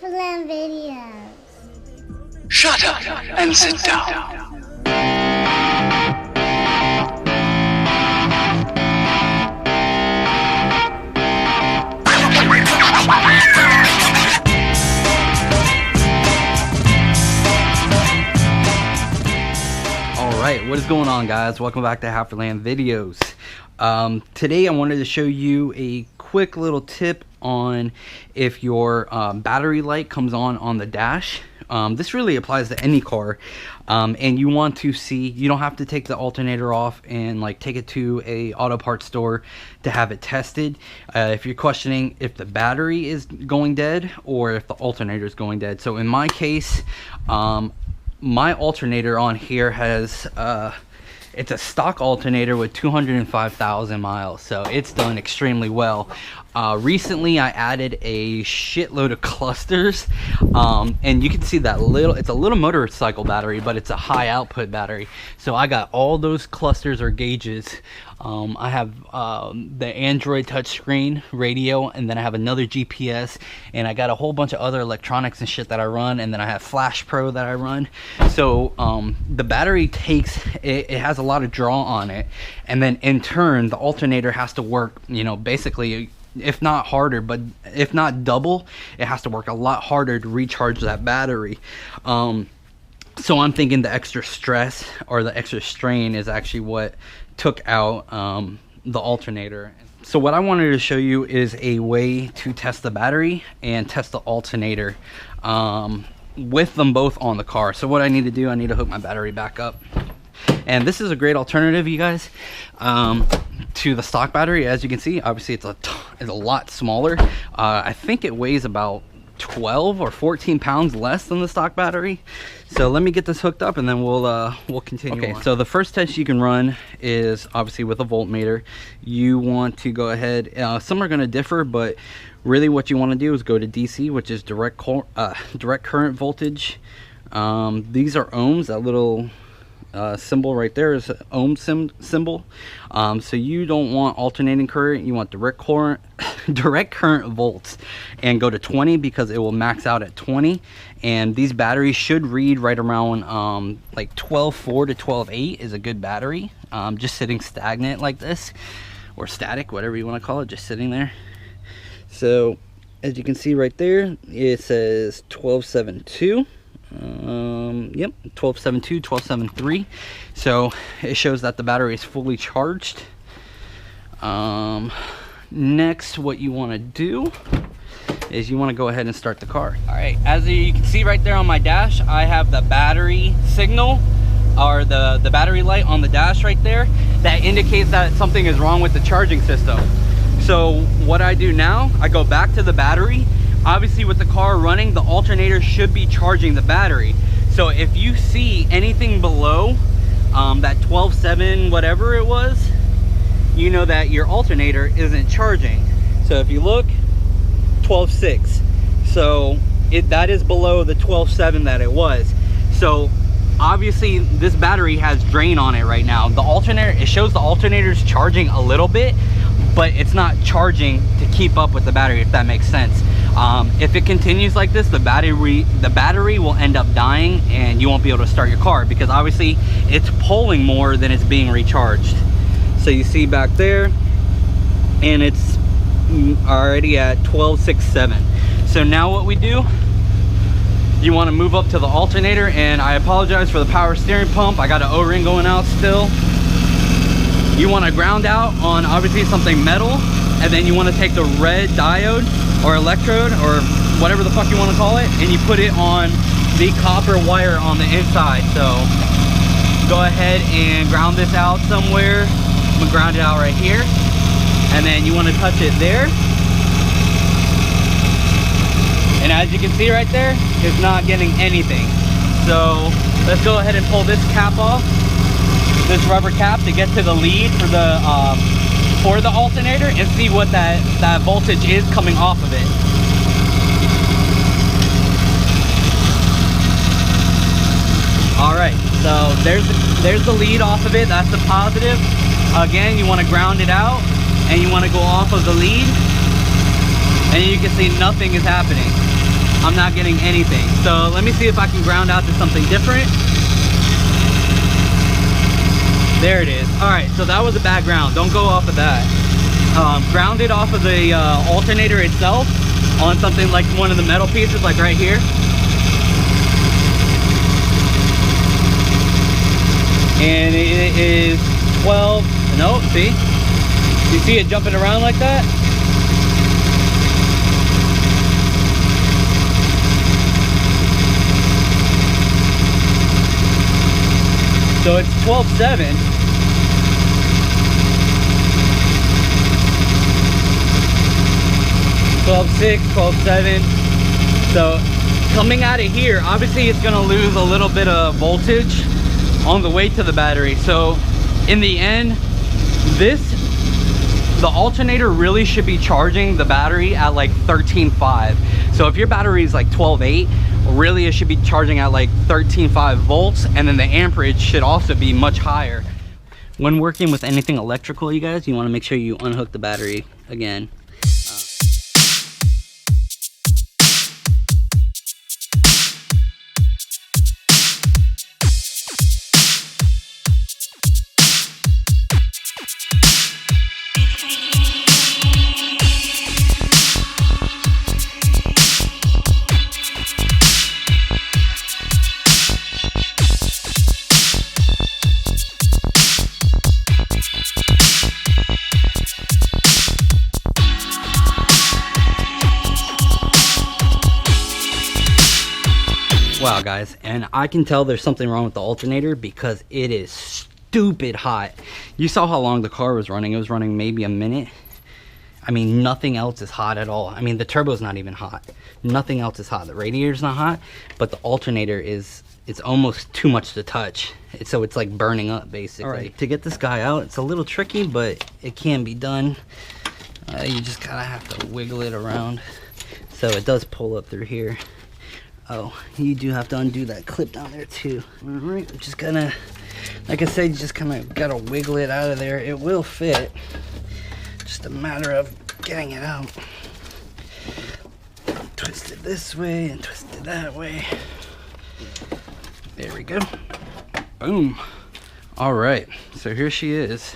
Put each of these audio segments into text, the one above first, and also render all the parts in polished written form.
HalferLand videos. Shut up and sit down. Alright, what is going on, guys? Welcome back to HalferLand videos. Today I wanted to show you a quick little tip on if your battery light comes on the dash. This really applies to any car, and you want to see, you don't have to take the alternator off and like take it to a auto parts store to have it tested. If you're questioning if the battery is going dead or if the alternator is going dead. So in my case, my alternator on here has it's a stock alternator with 205,000 miles, so it's done extremely well. Recently I added a shitload of clusters, and you can see that it's a little motorcycle battery, but it's a high output battery. So I got all those clusters or gauges. I have the Android touchscreen radio, and then I have another GPS, and I got a whole bunch of other electronics and shit that I run, and then I have Flash Pro that I run. So the battery it has a lot of draw on it, and then in turn the alternator has to work, you know, basically, if not harder, but if not double, it has to work a lot harder to recharge that battery. So I'm thinking the extra stress or the extra strain is actually what took out the alternator. So what I wanted to show you is a way to test the battery and test the alternator with them both on the car. So what I need to do, I need to hook my battery back up. And this is a great alternative, you guys, to the stock battery. As you can see, obviously it's a lot smaller. I think it weighs about 12 or 14 pounds less than the stock battery. So let me get this hooked up and then we'll continue. Okay, so the first test you can run is obviously with a voltmeter. You want to go ahead, some are going to differ, but really what you want to do is go to DC, which is direct current voltage. These are ohms. That little symbol right there is an ohm symbol. So you don't want alternating current, you want direct current volts, and go to 20 because it will max out at 20. And these batteries should read right around like 12.4 to 12.8 is a good battery, just sitting stagnant like this, or static, whatever you want to call it, just sitting there. So as you can see right there, it says 12.72. Yep, 12.72, 12.73. So it shows that the battery is fully charged. Next, what you want to do is you want to go ahead and start the car. All right, as you can see right there on my dash, I have the battery signal, or the battery light on the dash right there. That indicates that something is wrong with the charging system. So what I do now, I go back to the battery. Obviously with the car running, the alternator should be charging the battery. So if you see anything below that 12.7 whatever it was, you know that your alternator isn't charging. So if you look, 12.6. So that is below the 12.7 that it was. So obviously this battery has drain on it right now. The alternator, it shows the alternator's charging a little bit, but it's not charging to keep up with the battery, if that makes sense. If it continues like this, the battery will end up dying and you won't be able to start your car, because obviously it's pulling more than it's being recharged. So you see back there, and it's already at 12.67. So now what we do, you want to move up to the alternator, and I apologize for the power steering pump. I got an O-ring going out still. You want to ground out on obviously something metal, and then you want to take the red diode or electrode or whatever the fuck you want to call it, and you put it on the copper wire on the inside. So go ahead and ground this out somewhere. I'm gonna ground it out right here, and then you want to touch it there. And as you can see right there, it's not getting anything. So let's go ahead and pull this cap off, this rubber cap, to get to the lead for the alternator, and see what that voltage is coming off of it. All right, so there's the lead off of it. That's the positive. Again, you want to ground it out, and you want to go off of the lead, and you can see nothing is happening. I'm not getting anything. So let me see if I can ground out to something different. There it is. All right, so that was a bad ground. Don't go off of that. Ground it off of the alternator itself on something like one of the metal pieces, like right here. And it is 12, no, see? You see it jumping around like that? So it's 12.7. $12.6, $12.7. So coming out of here, obviously it's gonna lose a little bit of voltage on the way to the battery. So in the end, the alternator really should be charging the battery at like 13.5. So if your battery is like 12.8, really it should be charging at like 13.5 volts, and then the amperage should also be much higher. When working with anything electrical, you guys, you want to make sure you unhook the battery again. Wow guys, and I can tell there's something wrong with the alternator because it is stupid hot. You saw how long the car was running. It was running maybe a minute. I mean, nothing else is hot at all. I mean, the turbo's not even hot. Nothing else is hot. The radiator's not hot, but the alternator is, it's almost too much to touch. So it's like burning up basically. All right, to get this guy out, it's a little tricky, but it can be done. You just kind of have to wiggle it around. So it does pull up through here. Oh, you do have to undo that clip down there too. All right, just gonna, like I said, you just kind of gotta wiggle it out of there. It will fit. Just a matter of getting it out. Twist it this way and twist it that way. There we go. Boom. All right, so here she is.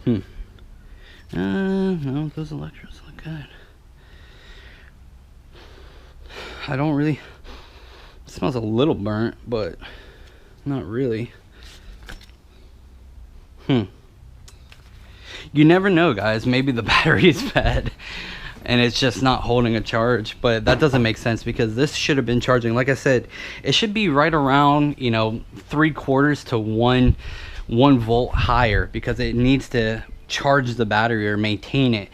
No, those electrodes look good. I don't really, it smells a little burnt, but not really. You never know, guys. Maybe the battery is bad and it's just not holding a charge, but that doesn't make sense because this should have been charging. Like I said, it should be right around, you know, 3/4 to 1 volt higher because it needs to charge the battery or maintain it.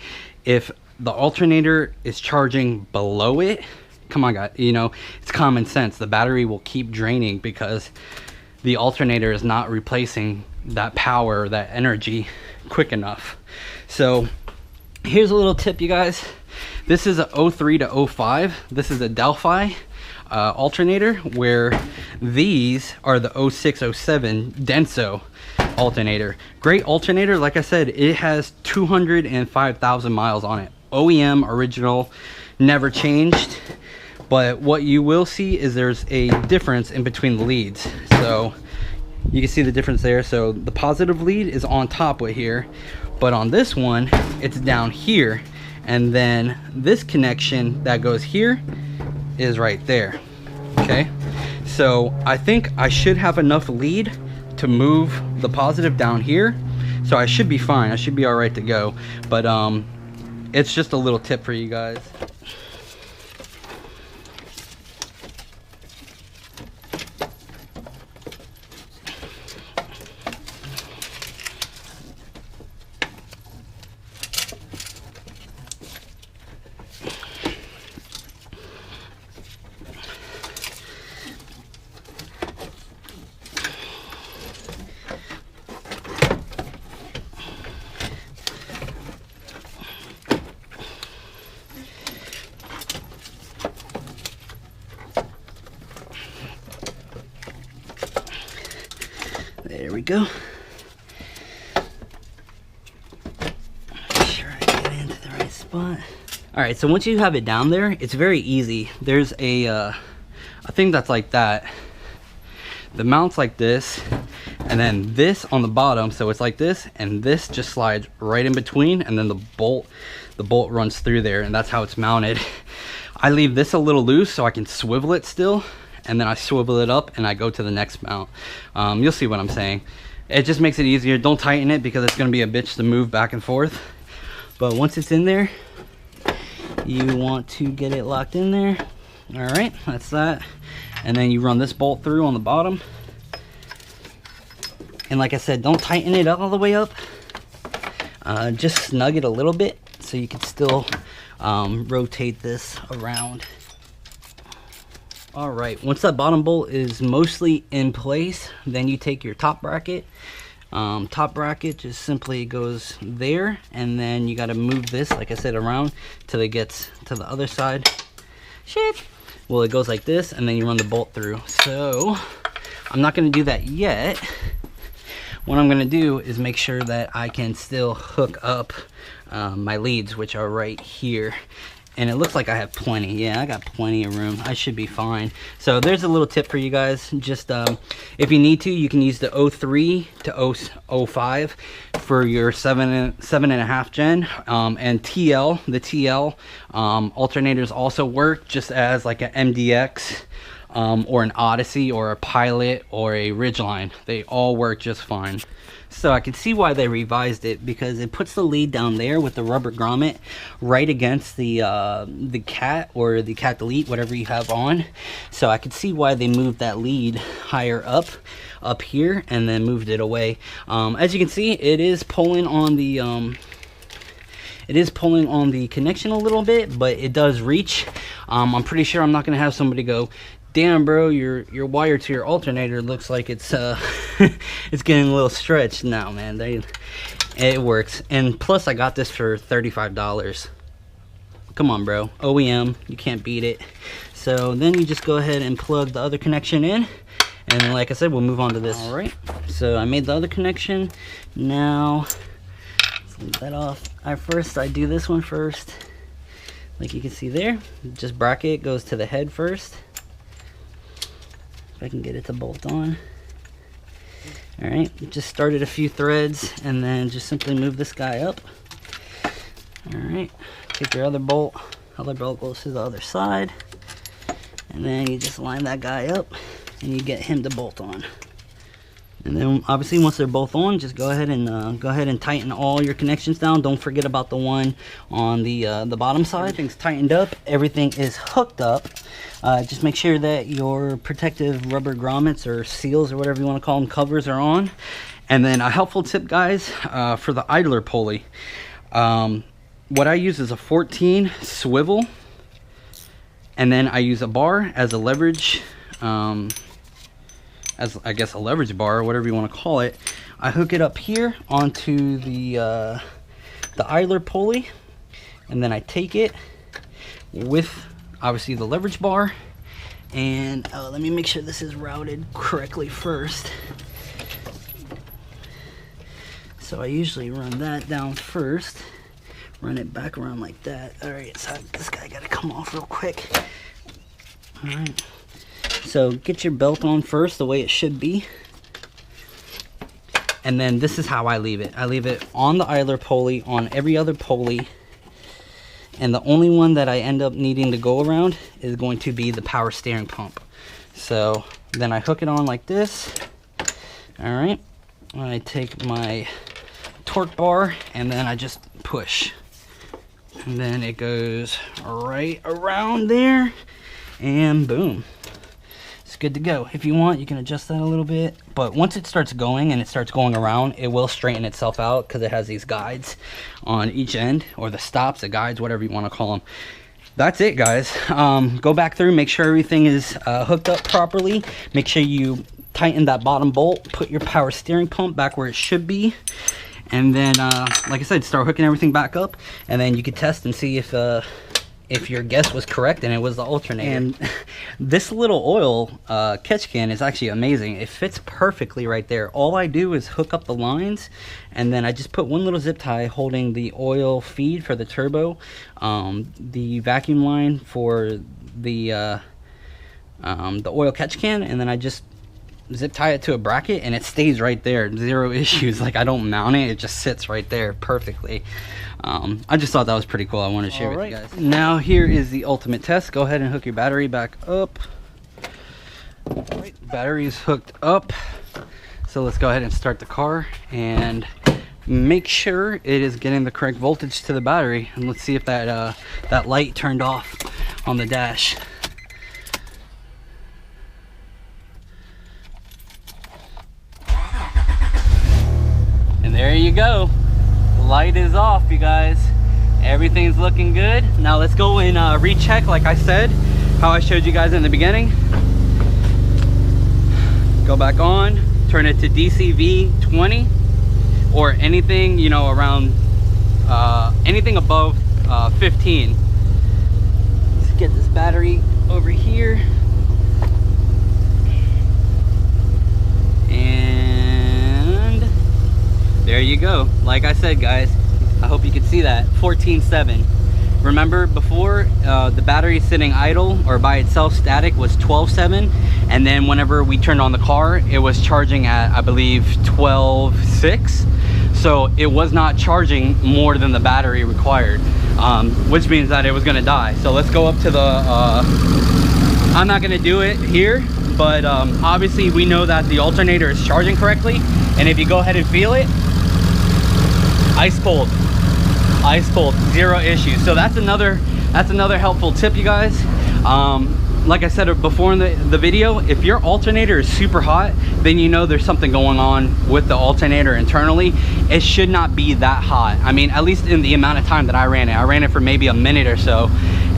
If the alternator is charging below it, come on guys, you know, it's common sense. The battery will keep draining because the alternator is not replacing that power, that energy quick enough. So here's a little tip, you guys. This is a 03 to 05. This is a Delphi alternator, where these are the 06, 07 Denso alternator. Great alternator. Like I said, it has 205,000 miles on it. OEM, original, never changed. But what you will see is there's a difference in between the leads. So you can see the difference there. So the positive lead is on top right here, but on this one, it's down here. And then this connection that goes here is right there. Okay. So I think I should have enough lead to move the positive down here. So I should be fine. I should be all right to go. But it's just a little tip for you guys. There we go. Make sure I get into the right spot. All right, so once you have it down there, it's very easy. There's a thing that's like that. The mount's like this, and then this on the bottom, so it's like this, and this just slides right in between, and then the bolt runs through there, and that's how it's mounted. I leave this a little loose so I can swivel it still, and then I swivel it up and I go to the next mount. You'll see what I'm saying. It just makes it easier. Don't tighten it because it's going to be a bitch to move back and forth. But once it's in there, you want to get it locked in there. All right, that's that. And then you run this bolt through on the bottom. And like I said, don't tighten it all the way up. Just snug it a little bit so you can still rotate this around. All right, once that bottom bolt is mostly in place, then you take your top bracket. Top bracket just simply goes there, and then you got to move this, like I said, around till it gets to the other side. Shit. Well, it goes like this, and then you run the bolt through. So I'm not going to do that yet. What I'm going to do is make sure that I can still hook up my leads, which are right here. And it looks like I have plenty. Yeah, I got plenty of room. I should be fine. So there's a little tip for you guys. Just if you need to, you can use the 03 to 05 for your 7.5 gen. And TL, the TL alternators also work just as like an MDX or an Odyssey or a Pilot or a Ridgeline. They all work just fine. So I can see why they revised it, because it puts the lead down there with the rubber grommet right against the cat or the cat delete, whatever you have on. So I could see why they moved that lead higher up here and then moved it away. As you can see, it is pulling on the connection a little bit, but it does reach. I'm pretty sure I'm not gonna have somebody go, damn bro, your wire to your alternator looks like it's it's getting a little stretched. No man, it works. And plus I got this for $35. Come on bro, OEM, you can't beat it. So then you just go ahead and plug the other connection in, and then, like I said, we'll move on to this. All right, so I made the other connection. Now let's leave that off. I do this one first. Like you can see there, just bracket goes to the head first. If I can get it to bolt on. All right, just started a few threads, and then just simply move this guy up. All right, take your other bolt goes to the other side, and then you just line that guy up and you get him to bolt on. And then obviously once they're both on, just go ahead and tighten all your connections down. Don't forget about the one on the bottom side. Everything's tightened up, everything is hooked up. Just make sure that your protective rubber grommets or seals or whatever you want to call them, covers, are on. And then a helpful tip, guys, for the idler pulley. What I use is a 14 swivel, and then I use a bar as a leverage, as I guess a leverage bar or whatever you want to call it. I hook it up here onto the idler pulley, and then I take it with obviously the leverage bar, and let me make sure this is routed correctly first. So I usually run that down first, run it back around like that. All right, so this guy got to come off real quick. All right, so get your belt on first the way it should be, and then this is how I leave it. I leave it on the idler pulley, on every other pulley, and the only one that I end up needing to go around is going to be the power steering pump. So then I hook it on like this. All right, I take my torque bar and then I just push, and then it goes right around there, and boom, it's good to go. If you want, you can adjust that a little bit, but once it starts going and it starts going around, it will straighten itself out because it has these guides on each end, or the stops, the guides, whatever you want to call them. That's it, guys. Go back through, make sure everything is hooked up properly. Make sure you tighten that bottom bolt, put your power steering pump back where it should be, and then like I said, start hooking everything back up, and then you can test and see if if your guess was correct and it was the alternator. And this little oil catch can is actually amazing. It fits perfectly right there. All I do is hook up the lines, and then I just put one little zip tie holding the oil feed for the turbo, the vacuum line for the oil catch can, and then I just zip tie it to a bracket and it stays right there. Zero issues. Like, I don't mount it, it just sits right there perfectly. I just thought that was pretty cool. I want to share with you guys. Now here is the ultimate test. Go ahead and hook your battery back up. Alright, battery is hooked up, so let's go ahead and start the car and make sure it is getting the correct voltage to the battery, and let's see if that that light turned off on the dash. And there you go, light is off, you guys. Everything's looking good. Now let's go and recheck, like I said, how I showed you guys in the beginning. Go back on, turn it to DCV 20 or anything, you know, around anything above 15. Let's get this battery over here. And there you go. Like I said, guys, I hope you can see that. 14.7. Remember before, the battery sitting idle or by itself static was 12.7, and then whenever we turned on the car, it was charging at, I believe, 12.6. So it was not charging more than the battery required, which means that it was going to die. So let's go up to the I'm not going to do it here, but obviously we know that the alternator is charging correctly, and if you go ahead and feel it, ice cold, zero issues. So that's another helpful tip, you guys. Like I said before in the video, if your alternator is super hot, then you know there's something going on with the alternator internally. It should not be that hot. I mean, at least in the amount of time that I ran it for maybe a minute or so,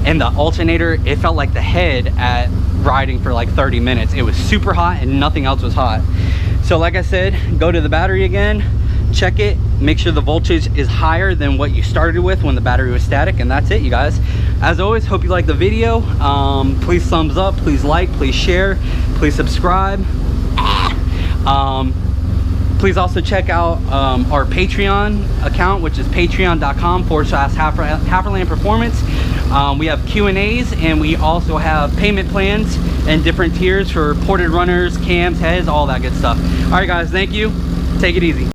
and the alternator, it felt like the head at riding for like 30 minutes. It was super hot and nothing else was hot. So like I said, go to the battery again, check it, make sure the voltage is higher than what you started with when the battery was static, and that's it, you guys. As always, hope you like the video. Please thumbs up, please like, please share, please subscribe. Please also check out our Patreon account, which is patreon.com/HalferLand Performance. We have Q&As, and we also have payment plans and different tiers for ported runners, cams, heads, all that good stuff. All right, guys, thank you. Take it easy.